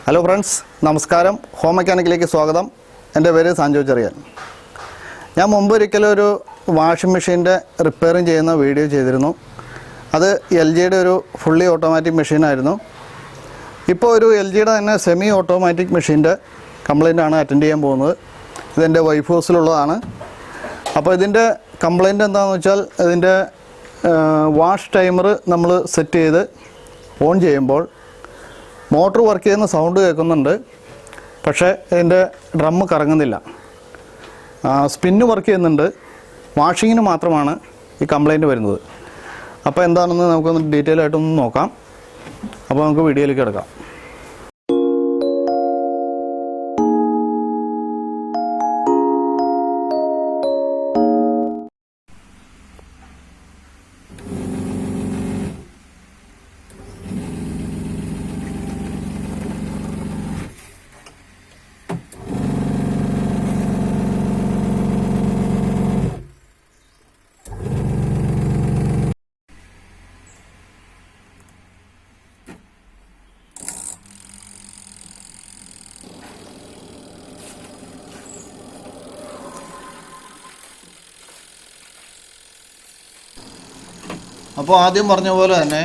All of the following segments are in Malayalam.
ഹലോ ഫ്രണ്ട്സ്, നമസ്കാരം. ഹോം മെക്കാനിക്കിലേക്ക് സ്വാഗതം. എൻ്റെ പേര് സാൻജോ ചെറിയാൻ. ഞാൻ മുമ്പ് ഒരിക്കലും ഒരു വാഷിംഗ് മെഷീൻ്റെ റിപ്പയറിങ് ചെയ്യുന്ന വീഡിയോ ചെയ്തിരുന്നു. അത് എൽ ജിയുടെ ഒരു ഫുള്ളി ഓട്ടോമാറ്റിക് മെഷീനായിരുന്നു. ഇപ്പോൾ ഒരു എൽ ജിയുടെ തന്നെ സെമി ഓട്ടോമാറ്റിക് മെഷീൻ്റെ കംപ്ലയിൻ്റാണ് അറ്റൻഡ് ചെയ്യാൻ പോകുന്നത്. ഇതെൻ്റെ വൈഫ് ഹൗസിലുള്ളതാണ്. അപ്പോൾ ഇതിൻ്റെ കംപ്ലയിൻ്റ് എന്താണെന്ന് വെച്ചാൽ, ഇതിൻ്റെ വാഷ് ടൈമർ നമ്മൾ സെറ്റ് ചെയ്ത് ഓൺ ചെയ്യുമ്പോൾ മോട്ടർ വർക്ക് ചെയ്യുന്ന സൗണ്ട് കേൾക്കുന്നുണ്ട്. പക്ഷേ ഇതിൻ്റെ ഡ്രം കറങ്ങുന്നില്ല. സ്പിന്ന് വർക്ക് ചെയ്യുന്നുണ്ട്. വാഷിങ്ങിന് മാത്രമാണ് ഈ കംപ്ലയിൻറ്റ് വരുന്നത്. അപ്പോൾ എന്താണെന്ന് നമുക്കൊന്ന് ഡീറ്റെയിൽ ആയിട്ടൊന്ന് നോക്കാം. അപ്പോൾ നമുക്ക് വീഡിയോയിലേക്ക് കിടക്കാം. അപ്പോൾ ആദ്യം പറഞ്ഞ പോലെ തന്നെ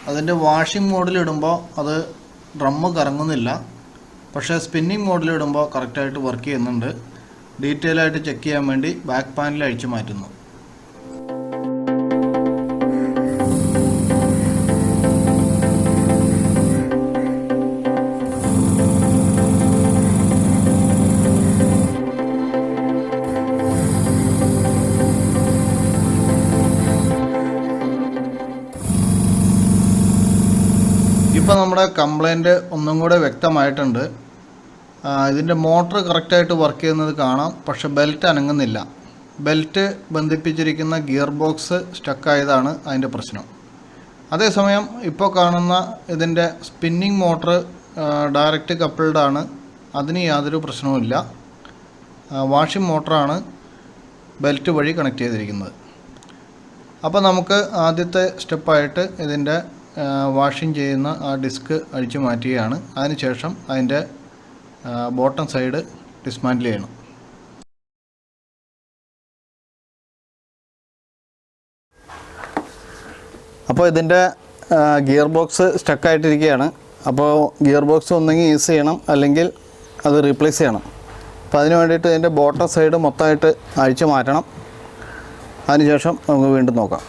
അതിൻ്റെ വാഷിംഗ് മോഡിലിടുമ്പോൾ അത് ഡ്രമ്മ് കറങ്ങുന്നില്ല. പക്ഷേ സ്പിന്നിങ് മോഡിലിടുമ്പോൾ കറക്റ്റായിട്ട് വർക്ക് ചെയ്യുന്നുണ്ട്. ഡീറ്റെയിൽ ആയിട്ട് ചെക്ക് ചെയ്യാൻ വേണ്ടി ബാക്ക് പാനൽ അഴിച്ചു മാറ്റുന്നു. ഇപ്പോൾ നമ്മുടെ കംപ്ലയിൻറ്റ് ഒന്നും കൂടെ വ്യക്തമായിട്ടുണ്ട്. ഇതിൻ്റെ മോട്ടർ കറക്റ്റായിട്ട് വർക്ക് ചെയ്യുന്നത് കാണാം. പക്ഷെ ബെൽറ്റ് അനങ്ങുന്നില്ല. ബെൽറ്റ് ബന്ധിപ്പിച്ചിരിക്കുന്ന ഗിയർ ബോക്സ് സ്റ്റക്കായതാണ് അതിൻ്റെ പ്രശ്നം. അതേസമയം ഇപ്പോൾ കാണുന്ന ഇതിൻ്റെ സ്പിന്നിങ് മോട്ടർ ഡയറക്റ്റ് കപ്പിൾഡാണ്. അതിന് യാതൊരു പ്രശ്നവുമില്ല. വാഷിംഗ് മോട്ടറാണ് ബെൽറ്റ് വഴി കണക്ട് ചെയ്തിരിക്കുന്നത്. അപ്പോൾ നമുക്ക് ആദ്യത്തെ സ്റ്റെപ്പായിട്ട് ഇതിൻ്റെ വാഷിംഗ് ചെയ്യുന്ന ആ ഡിസ്ക് അഴിച്ചു മാറ്റുകയാണ്. അതിനുശേഷം അതിൻ്റെ ബോട്ടം സൈഡ് ഡിസ്മാൻറ്റിൽ ചെയ്യണം. അപ്പോൾ ഇതിൻ്റെ ഗിയർ ബോക്സ് സ്റ്റക്കായിട്ടിരിക്കുകയാണ്. അപ്പോൾ ഗിയർ ബോക്സ് ഒന്നെങ്കിൽ യൂസ് ചെയ്യണം, അല്ലെങ്കിൽ അത് റീപ്ലേസ് ചെയ്യണം. അപ്പോൾ അതിന് വേണ്ടിയിട്ട് ഇതിൻ്റെ ബോട്ടം സൈഡ് മൊത്തമായിട്ട് അഴിച്ചു മാറ്റണം. അതിനുശേഷം നമുക്ക് വീണ്ടും നോക്കാം.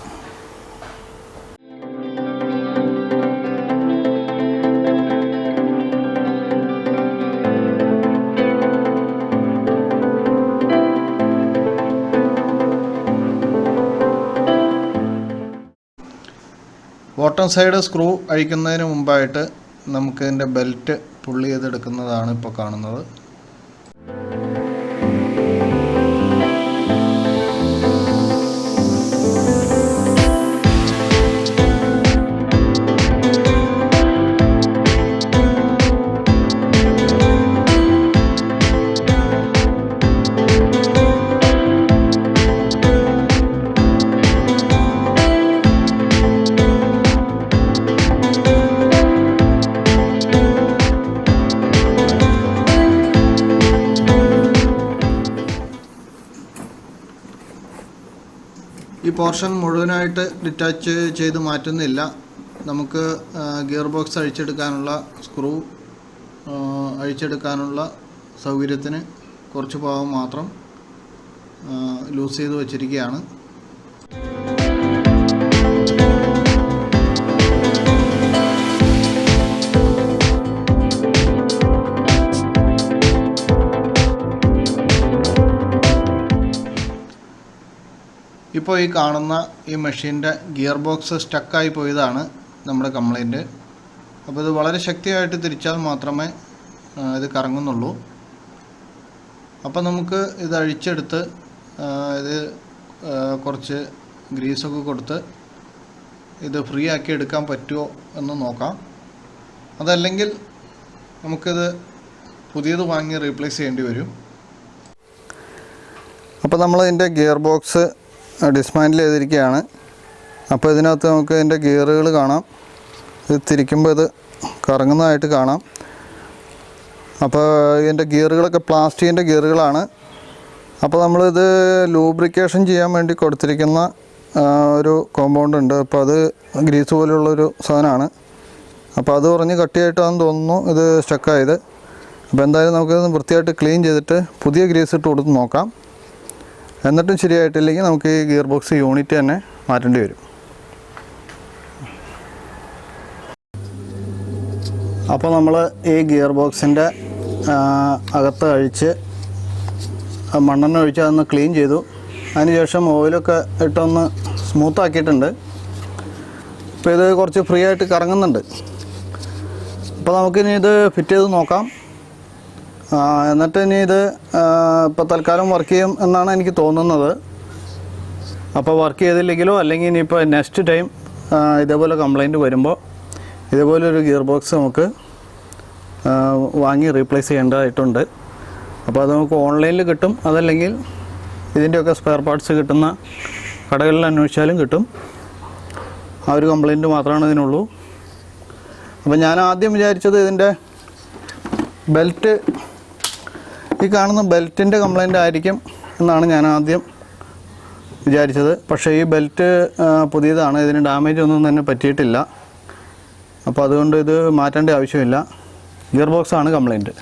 ബോട്ടം സൈഡ് സ്ക്രൂ അഴിക്കുന്നതിന് മുമ്പായിട്ട് നമുക്ക് ഇതിൻ്റെ ബെൽറ്റ് പുള്ളി ചെയ്തെടുക്കുന്നതാണ് ഇപ്പോൾ കാണുന്നത്. ഈ പോർഷൻ മുഴുവനായിട്ട് ഡിറ്റാച്ച് ചെയ്ത് മാറ്റുന്നില്ല. നമുക്ക് ഗിയർ ബോക്സ് അഴിച്ചെടുക്കാനുള്ള സ്ക്രൂ അഴിച്ചെടുക്കാനുള്ള സൗകര്യത്തിന് കുറച്ച് ഭാഗം മാത്രം ലൂസ് ചെയ്ത് വച്ചിരിക്കുകയാണ്. ഇപ്പോൾ ഈ കാണുന്ന ഈ മെഷീൻ്റെ ഗിയർ ബോക്സ് സ്റ്റക്കായി പോയതാണ് നമ്മുടെ കംപ്ലയിൻറ്റ്. അപ്പോൾ ഇത് വളരെ ശക്തിയായിട്ട് തിരിച്ചാൽ മാത്രമേ ഇത് കറങ്ങുന്നുള്ളൂ. അപ്പോൾ നമുക്ക് ഇത് അഴിച്ചെടുത്ത് ഇത് കുറച്ച് ഗ്രീസൊക്കെ കൊടുത്ത് ഇത് ഫ്രീ ആക്കി എടുക്കാൻ പറ്റുമോ എന്ന് നോക്കാം. അതല്ലെങ്കിൽ നമുക്കിത് പുതിയത് വാങ്ങി റീപ്ലേസ് ചെയ്യേണ്ടി വരും. അപ്പോൾ നമ്മളിതിൻ്റെ ഗിയർ ബോക്സ് ഡിസ്മാൻറ്റിൽ ചെയ്തിരിക്കുകയാണ്. അപ്പോൾ ഇതിനകത്ത് നമുക്ക് ഇതിൻ്റെ ഗിയറുകൾ കാണാം. ഇത് തിരിക്കുമ്പോൾ ഇത് കറങ്ങുന്നതായിട്ട് കാണാം. അപ്പോൾ ഇതിൻ്റെ ഗിയറുകളൊക്കെ പ്ലാസ്റ്റിക്കിൻ്റെ ഗിയറുകളാണ്. അപ്പോൾ നമ്മളിത് ലൂബ്രിക്കേഷൻ ചെയ്യാൻ വേണ്ടി കൊടുത്തിരിക്കുന്ന ഒരു കോമ്പൗണ്ട് ഉണ്ട്. അപ്പോൾ അത് ഗ്രീസ് പോലെയുള്ളൊരു സാധനമാണ്. അപ്പോൾ അത് കുറഞ്ഞ് കട്ടിയായിട്ടാണെന്ന് തോന്നുന്നു ഇത് സ്റ്റക്കായത്. അപ്പോൾ എന്തായാലും നമുക്കിത് വൃത്തിയായിട്ട് ക്ലീൻ ചെയ്തിട്ട് പുതിയ ഗ്രീസ് ഇട്ട് കൊടുത്ത് നോക്കാം. എന്നിട്ടും ശരിയായിട്ടില്ലെങ്കിൽ നമുക്ക് ഈ ഗിയർ ബോക്സ് യൂണിറ്റ് തന്നെ മാറ്റേണ്ടി വരും. അപ്പോൾ നമ്മൾ ഈ ഗിയർ ബോക്സിൻ്റെ അകത്ത് അഴിച്ച് മണ്ണെണ്ണ ഒഴിച്ച് അതൊന്ന് ക്ലീൻ ചെയ്തു. അതിനുശേഷം ഓയിലൊക്കെ ഇട്ടൊന്ന് സ്മൂത്താക്കിയിട്ടുണ്ട്. ഇപ്പോൾ ഇത് കുറച്ച് ഫ്രീ ആയിട്ട് കറങ്ങുന്നുണ്ട്. അപ്പോൾ നമുക്കിനി ഇത് ഫിറ്റ് ചെയ്ത് നോക്കാം. എന്നിട്ട് ഇനി ഇത് ഇപ്പോൾ തൽക്കാലം വർക്ക് ചെയ്യും എന്നാണ് എനിക്ക് തോന്നുന്നത്. അപ്പോൾ വർക്ക് ചെയ്തില്ലെങ്കിലോ അല്ലെങ്കിൽ ഇനിയിപ്പോൾ നെക്സ്റ്റ് ടൈം ഇതേപോലെ കംപ്ലൈൻറ്റ് വരുമ്പോൾ ഇതേപോലൊരു ഗിയർ ബോക്സ് നമുക്ക് വാങ്ങി റീപ്ലേസ് ചെയ്യേണ്ടതായിട്ടുണ്ട്. അപ്പോൾ അത് നമുക്ക് ഓൺലൈനിൽ കിട്ടും. അതല്ലെങ്കിൽ ഇതിൻ്റെയൊക്കെ സ്പെയർ പാർട്സ് കിട്ടുന്ന കടകളിൽ അന്വേഷിച്ചാലും കിട്ടും. ആ ഒരു കംപ്ലൈൻറ്റ് മാത്രമാണ് ഇതിനുള്ളൂ. അപ്പോൾ ഞാൻ ആദ്യം വിചാരിച്ചത് ഇതിൻ്റെ ബെൽറ്റ്, ഈ കാണുന്ന ബെൽറ്റിൻ്റെ കംപ്ലൈൻ്റ് ആയിരിക്കും എന്നാണ് ഞാൻ ആദ്യം വിചാരിച്ചത്. പക്ഷേ ഈ ബെൽറ്റ് പുതിയതാണ്, ഇതിന് ഡാമേജ് ഒന്നും തന്നെ പറ്റിയിട്ടില്ല. അപ്പോൾ അതുകൊണ്ട് ഇത് മാറ്റേണ്ട ആവശ്യമില്ല. ഗിയർ ബോക്സാണ് കംപ്ലൈൻറ്റ്.